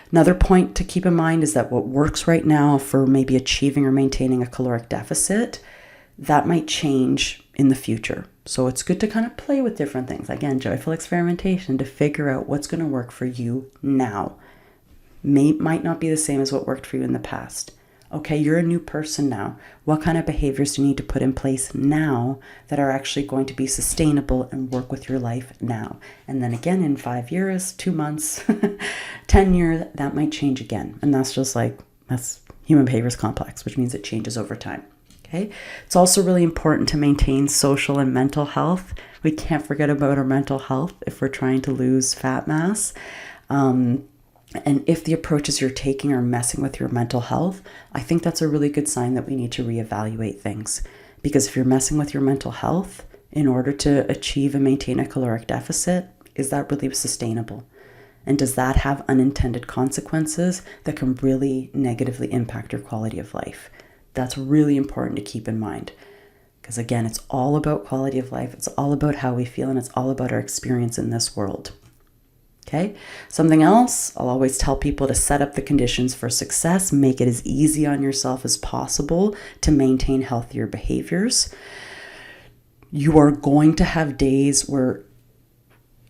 another point to keep in mind is that what works right now for maybe achieving or maintaining a caloric deficit, that might change in the future. So it's good to kind of play with different things. Again, joyful experimentation to figure out what's going to work for you now. might not be the same as what worked for you in the past. Okay, you're a new person now. What kind of behaviors do you need to put in place now that are actually going to be sustainable and work with your life now? And then again, in 5 years, 2 months, 10 years, that might change again. And that's human behaviors complex, which means it changes over time. Okay. It's also really important to maintain social and mental health. We can't forget about our mental health if we're trying to lose fat mass. And if the approaches you're taking are messing with your mental health, I think that's a really good sign that we need to reevaluate things. Because if you're messing with your mental health in order to achieve and maintain a caloric deficit, is that really sustainable? And does that have unintended consequences that can really negatively impact your quality of life? That's really important to keep in mind. Because again, it's all about quality of life. It's all about how we feel, and it's all about our experience in this world. Okay. Something else, I'll always tell people to set up the conditions for success, make it as easy on yourself as possible to maintain healthier behaviors. You are going to have days where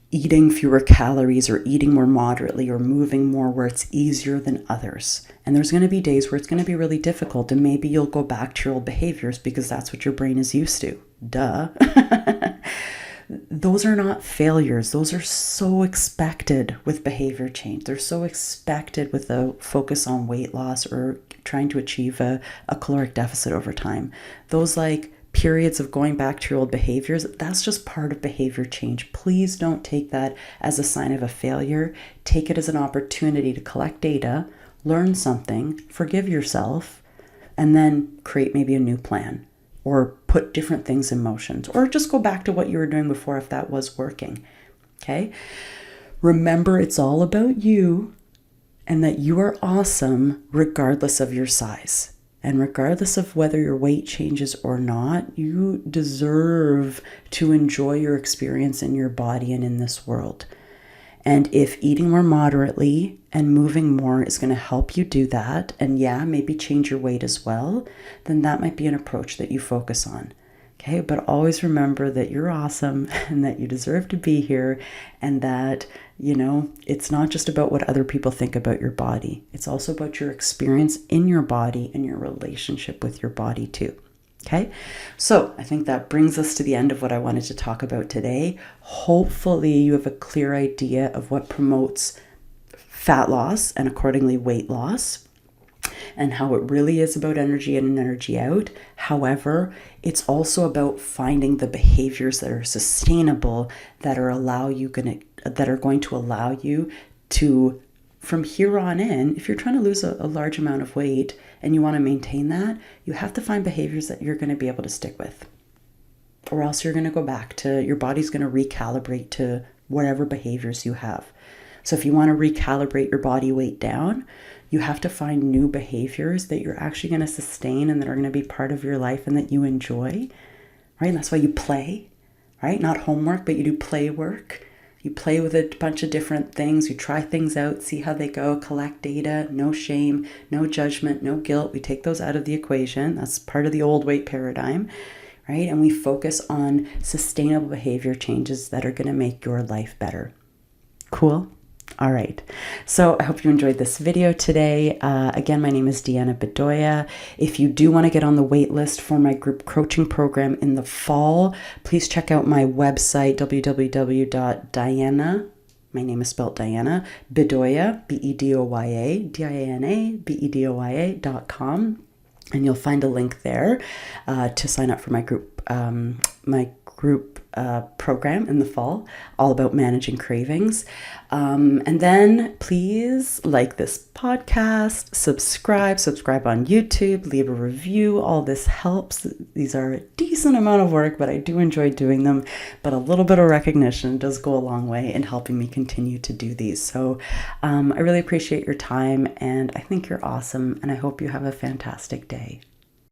eating fewer calories or eating more moderately or moving more where it's easier than others. And there's going to be days where it's going to be really difficult, and maybe you'll go back to your old behaviors because that's what your brain is used to. Duh. Those are not failures. Those are so expected with behavior change. They're so expected with a focus on weight loss or trying to achieve a caloric deficit over time. Those periods of going back to your old behaviors, that's just part of behavior change. Please don't take that as a sign of a failure. Take it as an opportunity to collect data, learn something, forgive yourself, and then create maybe a new plan. Or put different things in motion, or just go back to what you were doing before if that was working. Okay? Remember, it's all about you, and that you are awesome regardless of your size. And regardless of whether your weight changes or not, you deserve to enjoy your experience in your body and in this world. And if eating more moderately and moving more is going to help you do that, and maybe change your weight as well, then that might be an approach that you focus on. Okay, but always remember that you're awesome and that you deserve to be here, and that, it's not just about what other people think about your body. It's also about your experience in your body and your relationship with your body too. Okay, so I think that brings us to the end of what I wanted to talk about today. Hopefully you have a clear idea of what promotes fat loss and accordingly weight loss, and how it really is about energy in and energy out. However, it's also about finding the behaviors that are sustainable, that are going to allow you to, from here on in, if you're trying to lose a large amount of weight and you want to maintain that, you have to find behaviors that you're going to be able to stick with. Or else you're going to go back to, your body's going to recalibrate to whatever behaviors you have. So if you want to recalibrate your body weight down, you have to find new behaviors that you're actually going to sustain and that are going to be part of your life and that you enjoy, right? And that's why you play, right? Not homework, but you do play work. You play with a bunch of different things. You try things out, see how they go, collect data, no shame, no judgment, no guilt. We take those out of the equation. That's part of the old weight paradigm, right? And we focus on sustainable behavior changes that are going to make your life better. Cool? All right. So I hope you enjoyed this video today. Again, my name is Deanna Bedoya. If you do want to get on the wait list for my group coaching program in the fall, please check out my website, www.diana, my name is spelled Diana, Bedoya, Bedoya, Diana, Bedoya.com. And you'll find a link there to sign up for my group program in the fall, all about managing cravings. And then please like this podcast, subscribe on YouTube, leave a review. All this helps. These are a decent amount of work, but I do enjoy doing them. But a little bit of recognition does go a long way in helping me continue to do these. So I really appreciate your time, and I think you're awesome, and I hope you have a fantastic day.